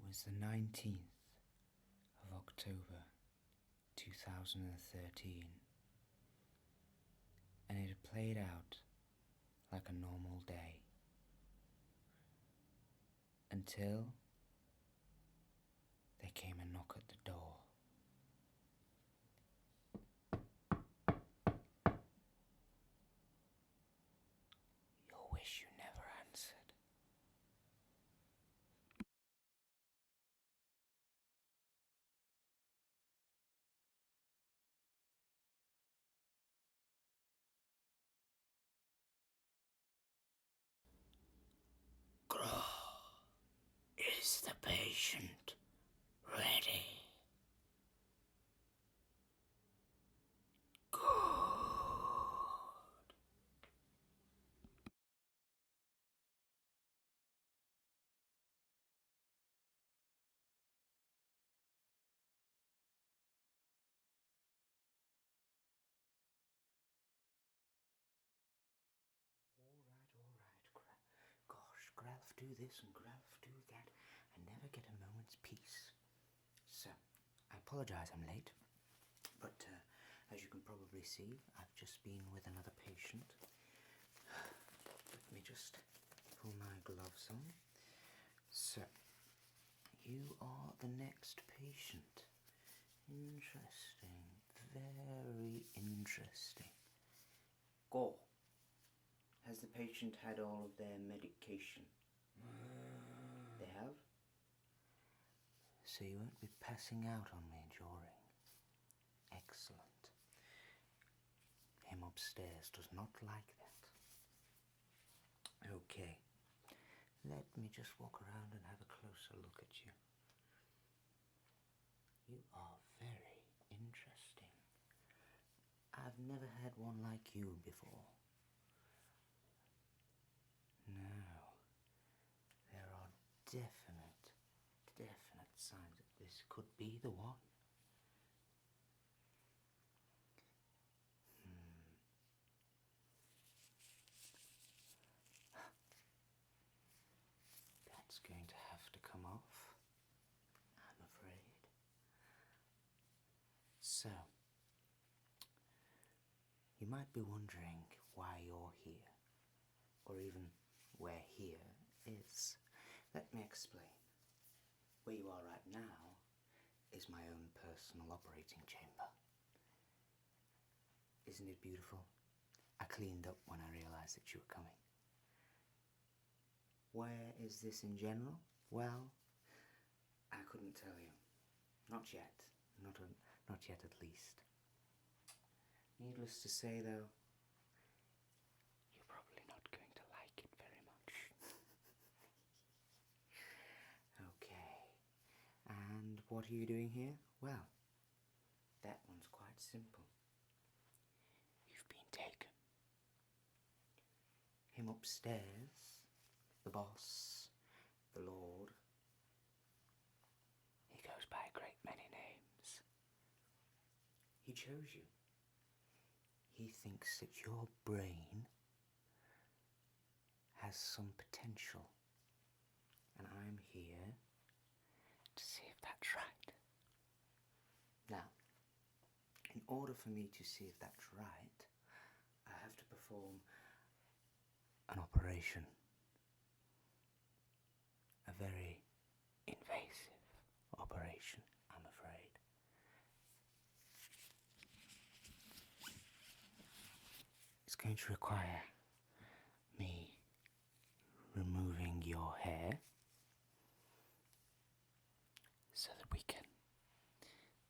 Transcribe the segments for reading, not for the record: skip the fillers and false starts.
was the 19th of October 2013, and it had played out like a normal day until there came a knock at the door. You'll wish you never answered. Is the patient ready? Good. All right, gosh, Graf do this and Graf do that. I never get a moment's peace. So, I apologise I'm late, but as you can probably see, I've just been with another patient. Let me just pull my gloves on. So, you are the next patient. Interesting, very interesting. Go. Has the patient had all of their medication? They have? So you won't be passing out on me during. Excellent. Him upstairs does not like that. Okay. Let me just walk around and have a closer look at you. You are very interesting. I've never had one like you before. No. There are definite signs that this could be the one. That's going to have to come off, I'm afraid. So, you might be wondering why you're here, or even where here is. Let me explain. Where you are right now is my own personal operating chamber. Isn't it beautiful? I cleaned up when I realised that you were coming. Where is this in general? Well, I couldn't tell you. Not yet. Not yet at least. Needless to say though, you're probably not going to like it very much. Okay. And what are you doing here? Well, that one's quite simple. You've been taken. Him upstairs, the boss, the lord. He goes by a great many names. He chose you. He thinks that your brain has some potential. And I'm here to see if that's right. Now, in order for me to see if that's right, I have to perform an operation. A very invasive operation, I'm afraid. It's going to require me removing your hair so that we can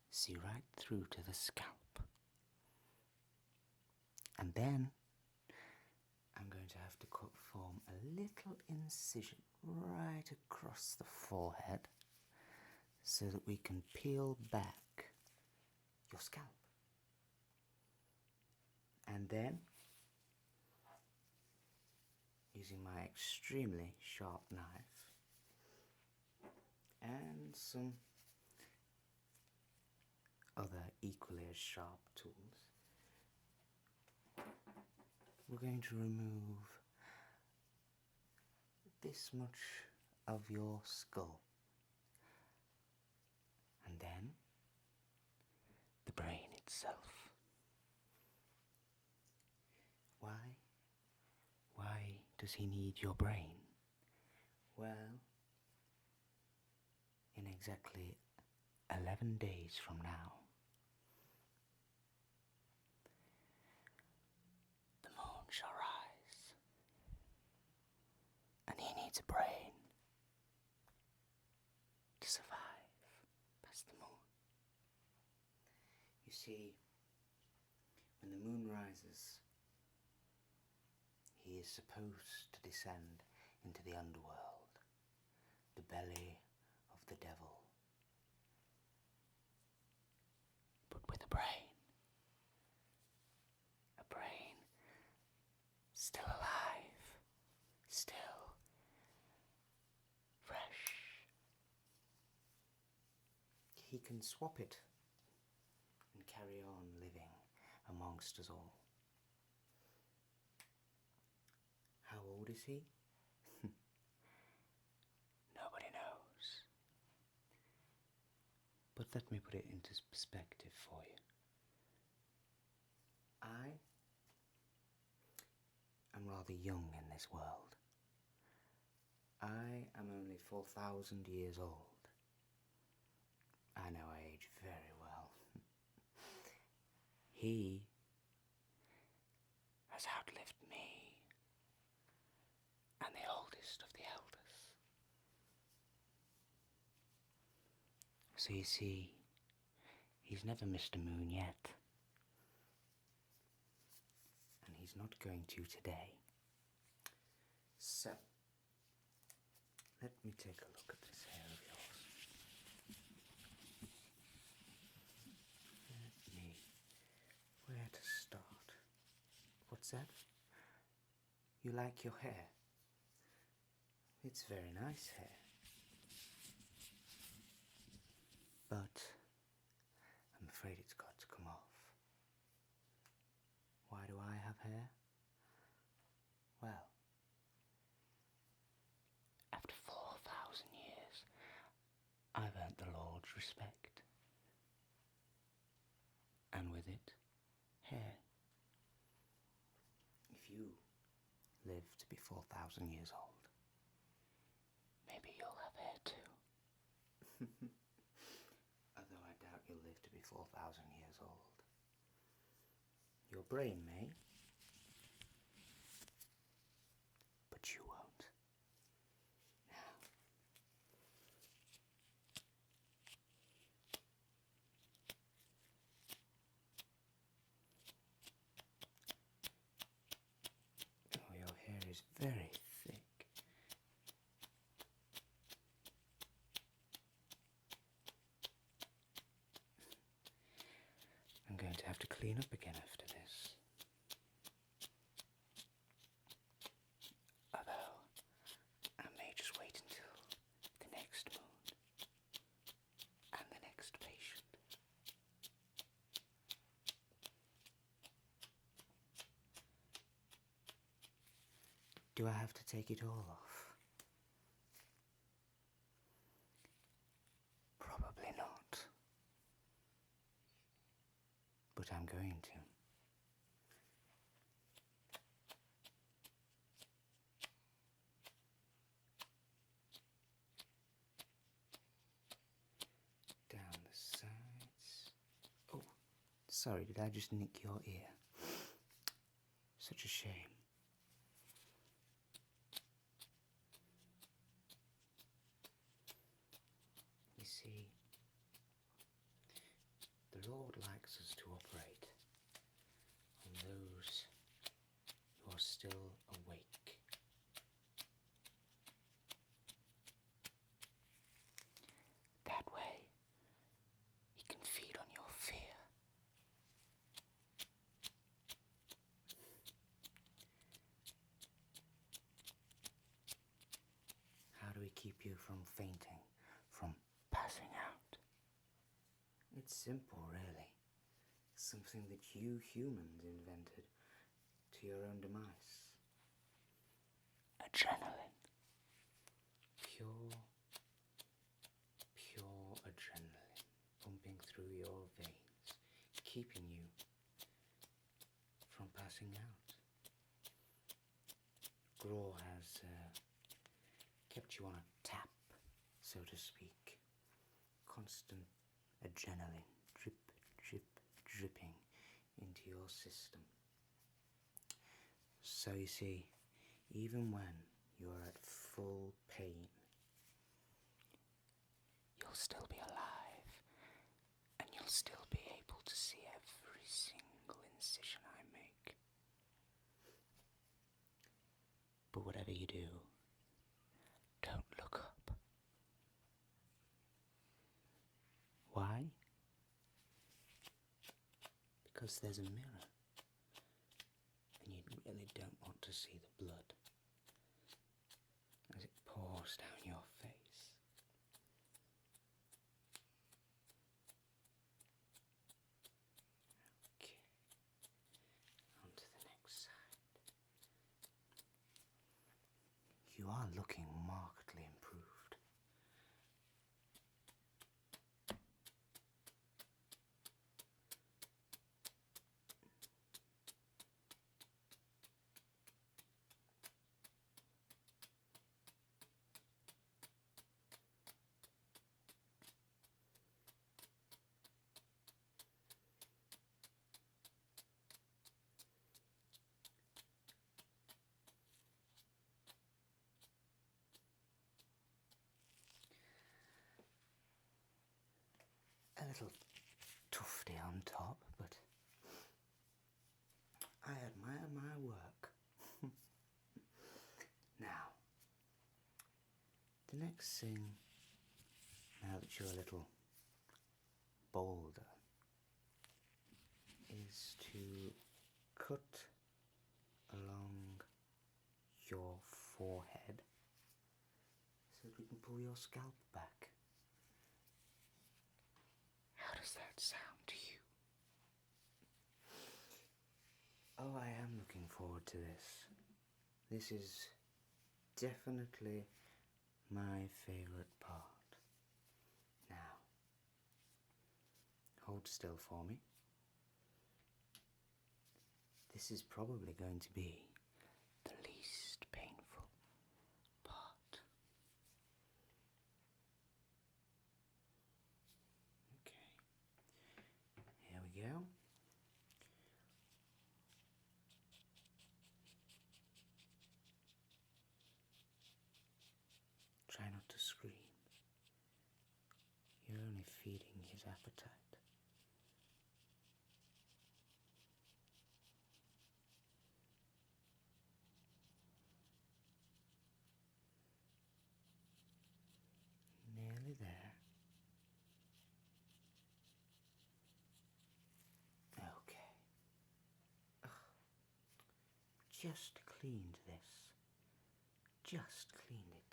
see right through to the scalp. And then I'm going to have to form a little incision right across the forehead so that we can peel back your scalp. And then, using my extremely sharp knife and some other equally as sharp tools, we're going to remove this much of your skull And then the brain itself. Why? Why does he need your brain? Well, in exactly 11 days from now, the moon shall rise, and he needs a brain to survive past the moon. You see, when the moon rises, he is supposed to descend into the underworld, the belly of the devil, but with a brain still alive, still fresh. He can swap it and carry on living amongst us all. How old is he? Nobody knows. But let me put it into perspective for you. I am rather young in this world. I am only 4,000 years old. I know I age very well. He has outlived me and the oldest of the elders. So you see, he's never missed a moon yet. And he's not going to today. So, let me take a look at this hair of yours. Let me... Where to start? What's that? You like your hair? It's very nice hair. But I'm afraid it's got to come off. Why do I have hair? Well, after 4,000 years, I've earned the Lord's respect. And with it, hair. If you live to be 4,000 years old, maybe you'll have hair too. Although I doubt you'll live to be 4,000 years old. Your brain may, but you won't. Now, oh, your hair is very thick. I'm going to have to clean up again after this. Although, I may just wait until the next moon and the next patient. Do I have to take it all off? Probably not. But I'm going to. Down the sides. Oh, sorry, did I just nick your ear? Such a shame. You see, the Lord likes us to operate on those who are still awake. That way, he can feed on your fear. How do we keep you from fainting, from passing out? It's simple, really. Something that you humans invented to your own demise. Adrenaline. Pure adrenaline. keeping you from passing out. Graw has kept you on a tap, so to speak. Constant adrenaline drip, drip, dripping into your system. So you see, even when you're at full pain, you'll still be alive, and you'll still be able to see every single incision I make. But whatever you do, don't look up. Why? Because there's a mirror, and you really don't want to see the blood as it pours down your face. Okay, on to the next side. You are looking markedly improved. A little tufty on top, but I admire my work. Now, the next thing, now that you're a little bolder, is to cut along your forehead so that we can pull your scalp back. How does that sound to you? Oh, I am looking forward to this. This is definitely my favourite part. Now, hold still for me. This is probably going to be the least painful part. Okay, here we go. Try not to scream. You're only feeding his appetite. Nearly there. Okay. Ugh. Just cleaned this. Just cleaned it.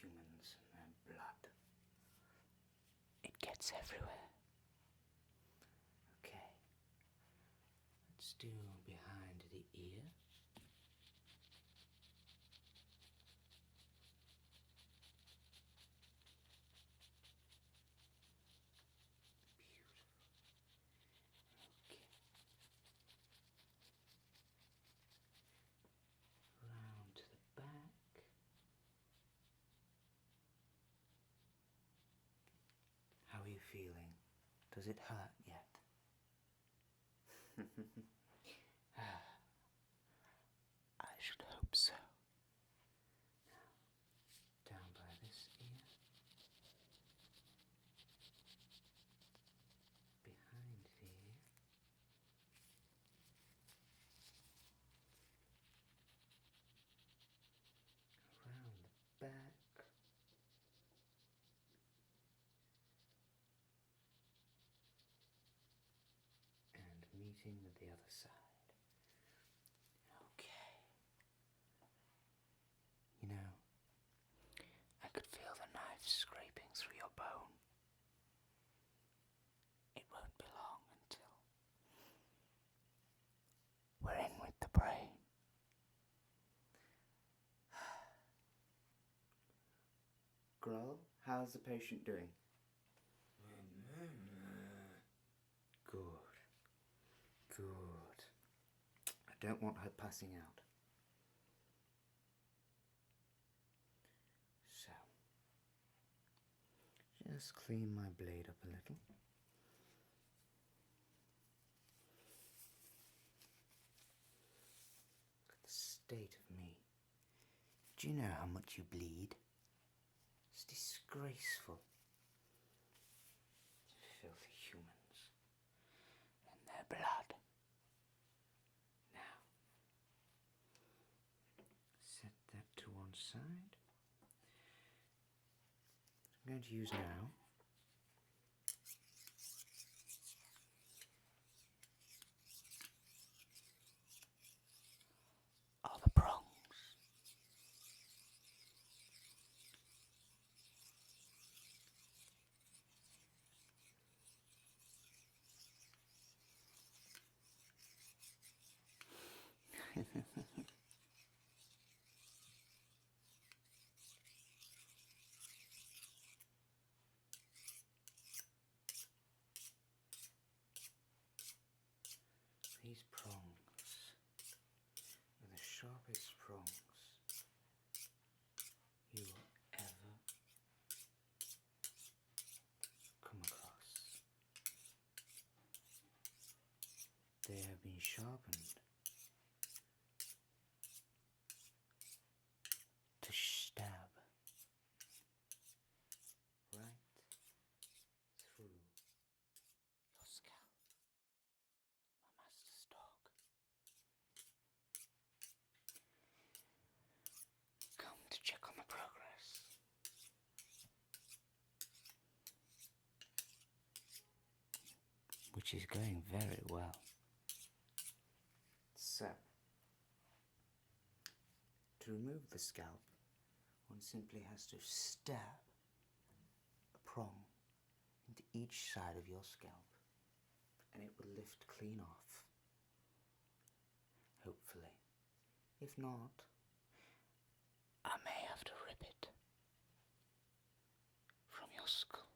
Humans and their blood. It gets everywhere. Okay. Let's do behind the ear. Round to the back. How are you feeling? Does it hurt yet? I should hope so. Now, down by this ear. Behind the ear. Around the back. And meeting with the other side. Okay. You know, I could feel the knife scraping through your bone. It won't be long until we're in with the brain. Grohl, how's the patient doing? don't want her passing out. So, just clean my blade up a little. Look at the state of me. Do you know how much you bleed? It's disgraceful. Filthy humans and their blood. Now, set that to one side. I'm going to use now are the prongs. These prongs are the sharpest prongs you will ever come across. They have been sharpened to stab right through your scalp. My master's dog. Come to check on the progress. Which is going very well. So, to remove the scalp, one simply has to stab a prong into each side of your scalp, and it will lift clean off. Hopefully. If not, I may have to rip it from your skull.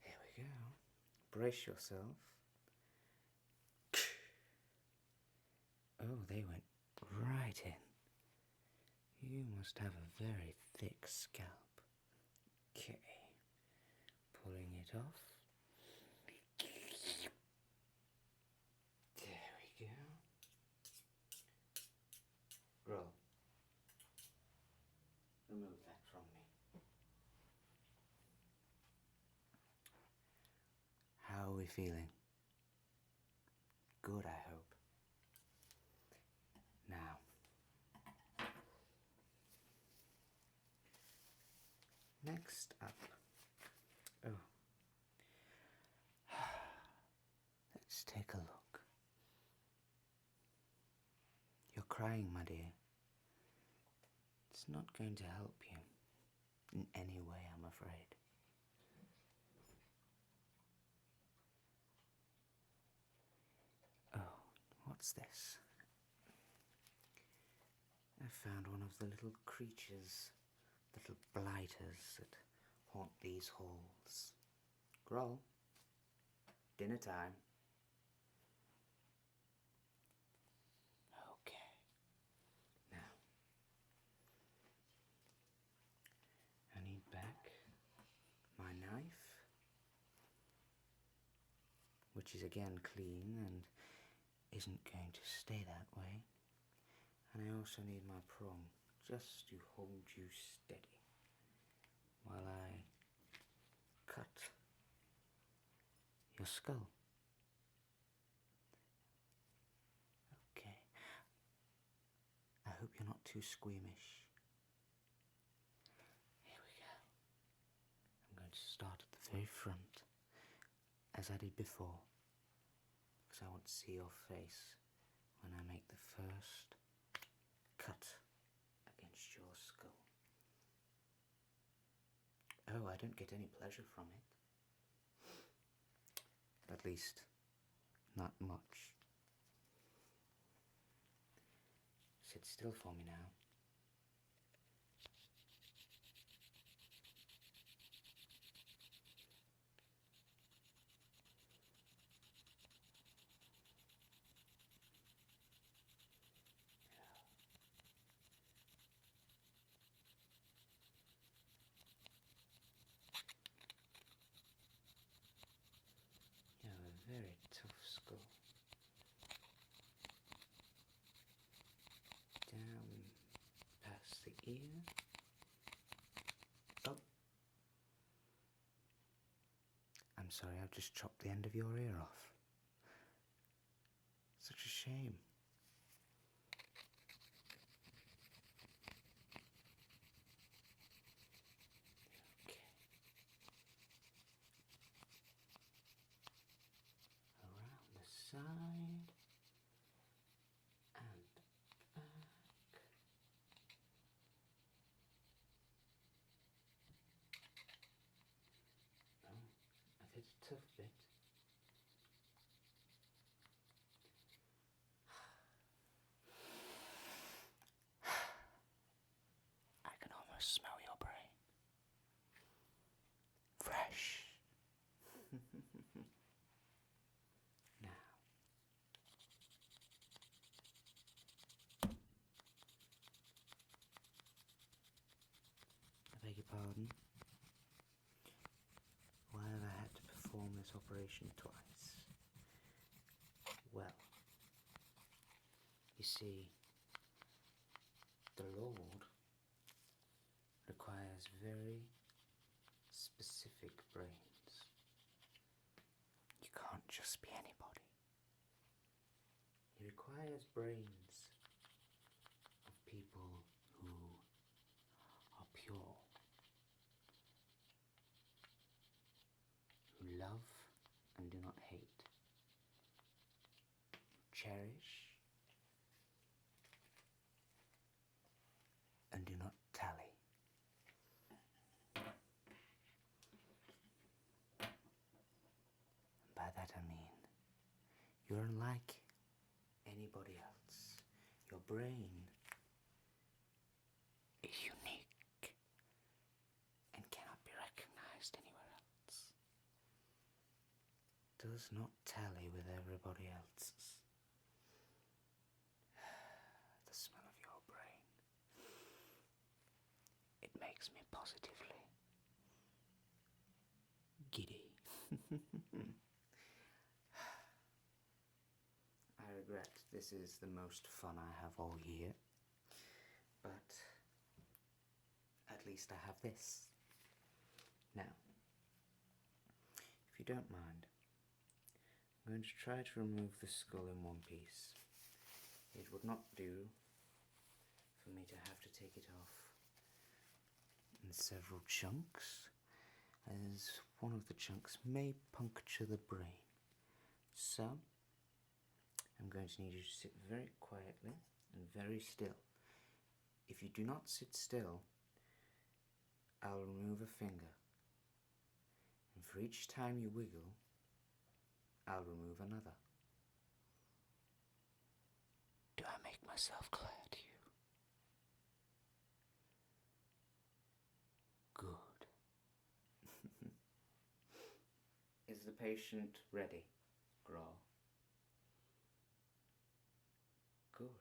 Here we go. Brace yourself. Oh, they went right in. You must have a very thick scalp. Okay. Pulling it off. There we go. Roll. Remove that from me. How are we feeling? Good, I hope. Now, next up, let's take a look. You're crying, my dear. It's not going to help you in any way, I'm afraid. Oh, what's this? I found one of the little creatures, little blighters that haunt these halls. Growl, dinner time. Okay. Now, I need back my knife, which is again clean and isn't going to stay that way. And I also need my prong, just to hold you steady while I cut your skull. Okay. I hope you're not too squeamish. Here we go. I'm going to start at the very front, as I did before, because I want to see your face when I make the first cut against your skull. Oh, I don't get any pleasure from it. At least, not much. Sit still for me now. skull. Down past the ear. Oh. I'm sorry, I've just chopped the end of your ear off. Such a shame. Okay. Around the side and back. Oh, I've hit a tough bit. I can almost smell your brain. Fresh. Now, I beg your pardon. Why have I had to perform this operation twice? Well, you see, the Lord requires very specific brains. You can't just be anybody. He requires brains of people who are pure, who love and do not hate, cherish and do not tally. By that I mean, you're unlike anybody else. Your brain is unique and cannot be recognized anywhere else. Does not tally with everybody else's. The smell of your brain, it makes me positively giddy. I regret this is the most fun I have all year, but at least I have this. Now, if you don't mind, I'm going to try to remove the skull in one piece. It would not do for me to have to take it off in several chunks, as one of the chunks may puncture the brain. So, I'm going to need you to sit very quietly and very still. If you do not sit still, I'll remove a finger, and for each time you wiggle, I'll remove another. Do I make myself clear to you? Good. Is the patient ready, Grawl? Good.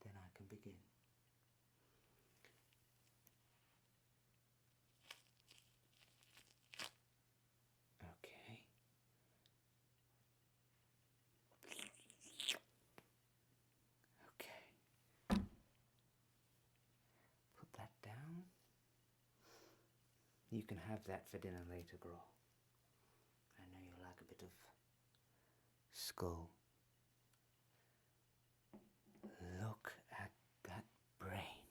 Then I can begin. Okay. Okay. Put that down. You can have that for dinner later, Grawl. I know you like a bit of skull. Look at that brain.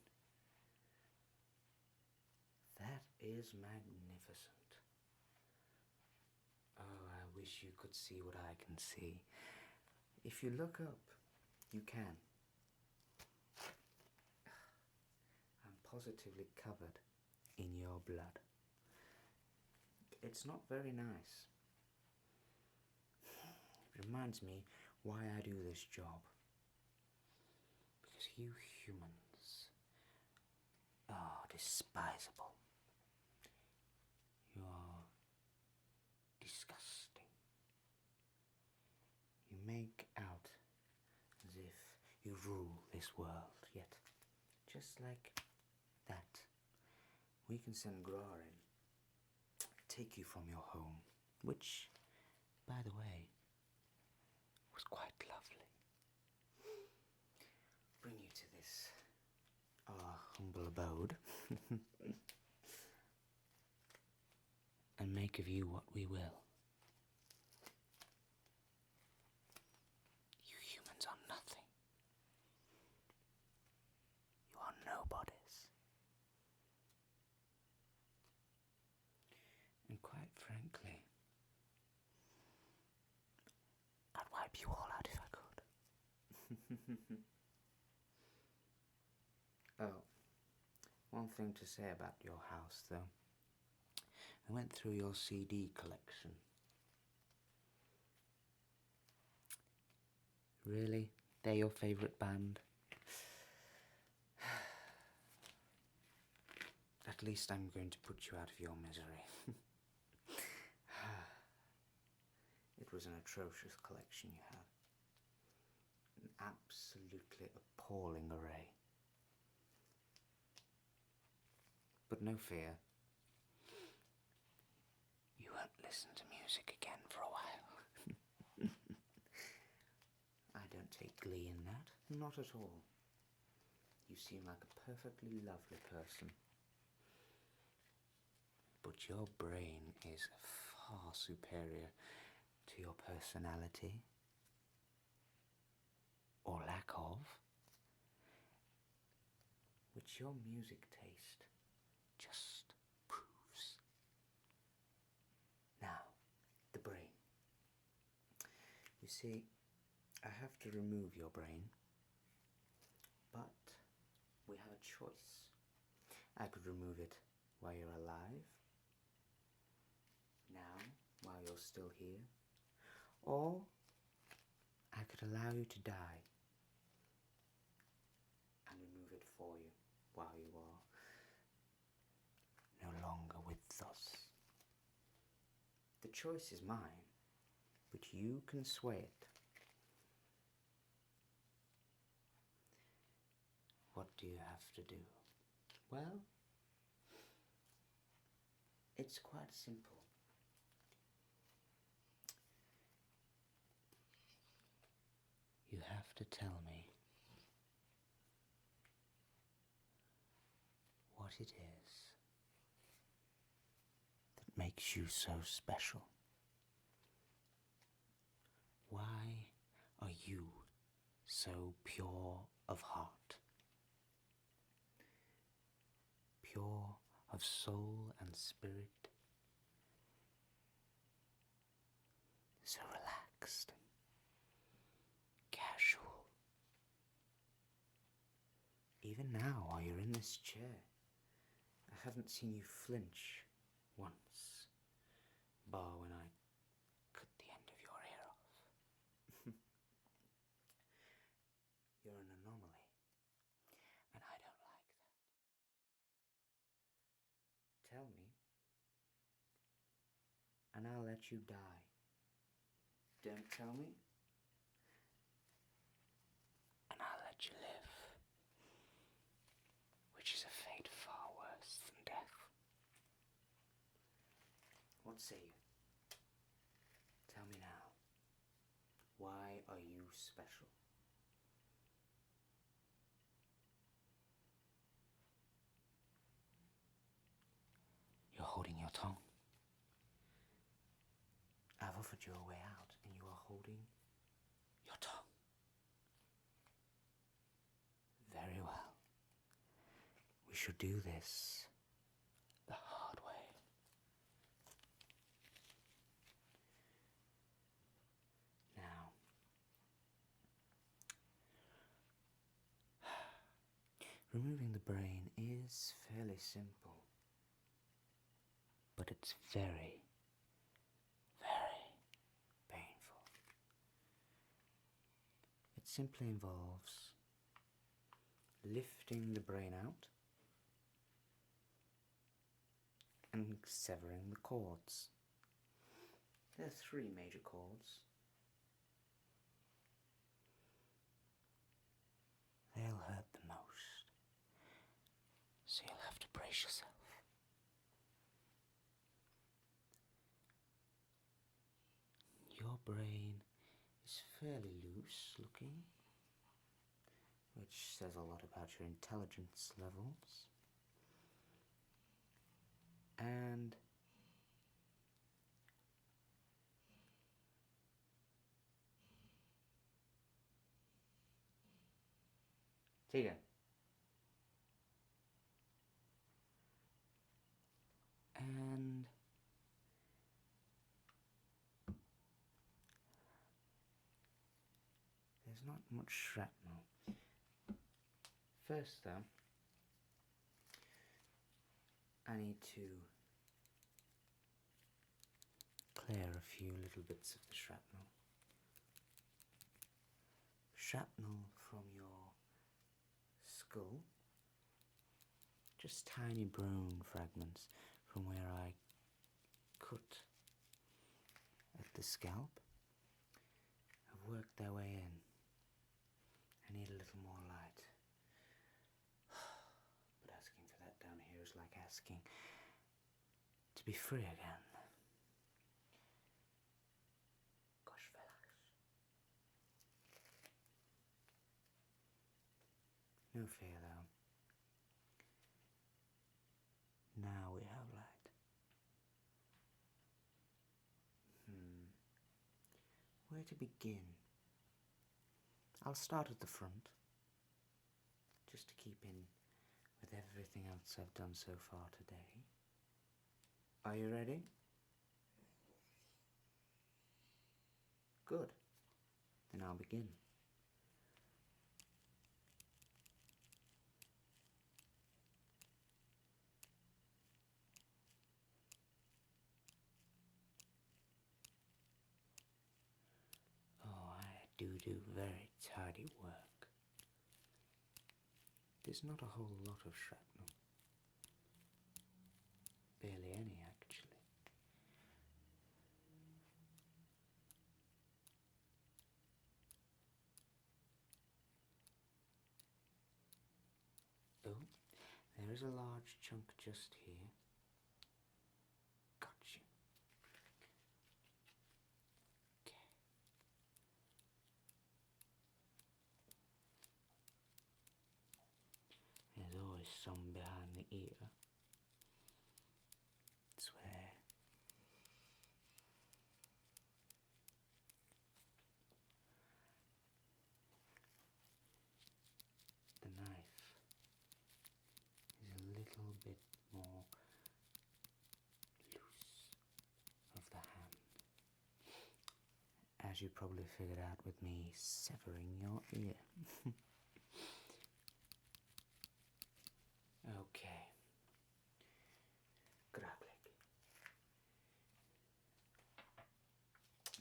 That is magnificent. Oh, I wish you could see what I can see. If you look up, you can. I'm positively covered in your blood. It's not very nice. It reminds me why I do this job. Because you humans are despisable. You are disgusting. You make out as if you rule this world, yet just like that, we can send Grawl in, take you from your home, which by the way, was quite lovely. Bring you to this, our humble abode, and make of you what we will. You humans are nothing. You are nobodies. And quite frankly, I'd wipe you all out if I could. Oh, one thing to say about your house, though. I went through your CD collection. Really? They're your favourite band? At least I'm going to put you out of your misery. It was an atrocious collection you had. An absolutely appalling array. But no fear. You won't listen to music again for a while. I don't take glee in that. Not at all. You seem like a perfectly lovely person. But your brain is far superior to your personality, or lack of, which your music taste just proves. Now, the brain. You see, I have to remove your brain, but we have a choice. I could remove it while you're alive, now, while you're still here, or I could allow you to die and remove it for you while you are no longer with us. The choice is mine, but you can sway it. What do you have to do? Well, it's quite simple. You have to tell me what it is that makes you so special. Why are you so pure of heart? Pure of soul and spirit? So relaxed and casual. Even now, while you're in this chair, I haven't seen you flinch once, bar when I cut the end of your ear off. You're an anomaly, and I don't like that. Tell me, and I'll let you die. Don't tell me, and I'll let you live, which is a fate far worse than death. What say you? Tell me now, why are you special? You're holding your tongue. I've offered you a way out, and you are holding your tongue. Very well. We should do this the hard way. Now, removing the brain is fairly simple, but it's very, very painful. It simply involves lifting the brain out and severing the cords. There are 3 major cords. They'll hurt the most, so you'll have to brace yourself. Your brain is fairly loose looking, which says a lot about your intelligence levels. And Tigger. And there's not much shrapnel. First though, I need to clear a few little bits of the shrapnel. Shrapnel from your skull, just tiny bone fragments from where I cut at the scalp, have worked their way in. I need a little more light. But asking for that down here is like asking to be free again. Gosh, fellas. No fear though. Now we have light. Where to begin? I'll start at the front, just to keep in with everything else I've done so far today. Are you ready? Good. Then I'll begin. Oh, I do very tidy work. There's not a whole lot of shrapnel. Barely any, actually. Oh, there is a large chunk just here. Gotcha. Okay. There's always some behind the ear. It's where the knife is a little bit more loose of the hand, as you probably figured out with me severing your ear. Okay. Grablik.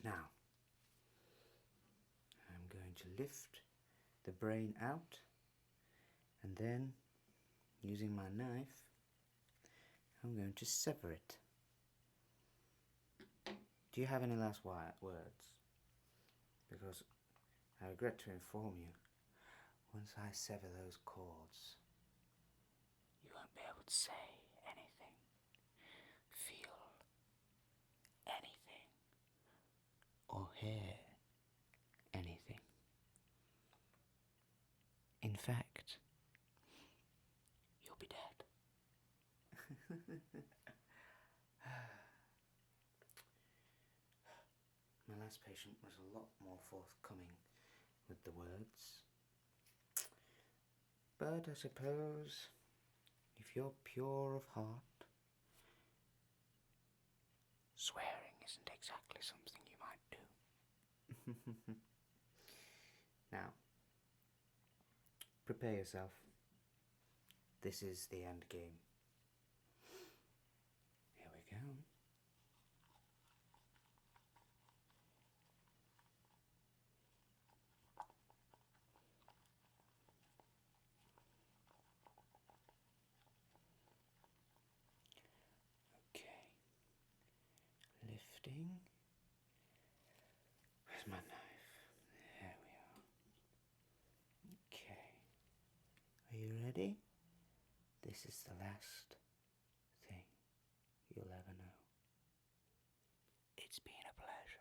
Now, I'm going to lift the brain out, and then, using my knife, I'm going to sever it. Do you have any last words? Because I regret to inform you, once I sever those cords, you won't be able to say anything, feel anything, or hear anything. In fact, you'll be dead. My last patient was a lot more forthcoming with the words. But I suppose, if you're pure of heart, swearing isn't exactly something you might do. Now, prepare yourself. This is the end game. Here we go. Okay. Lifting. Where's my knife? There we are. Okay. Are you ready? This is the last thing you'll ever know. It's been a pleasure.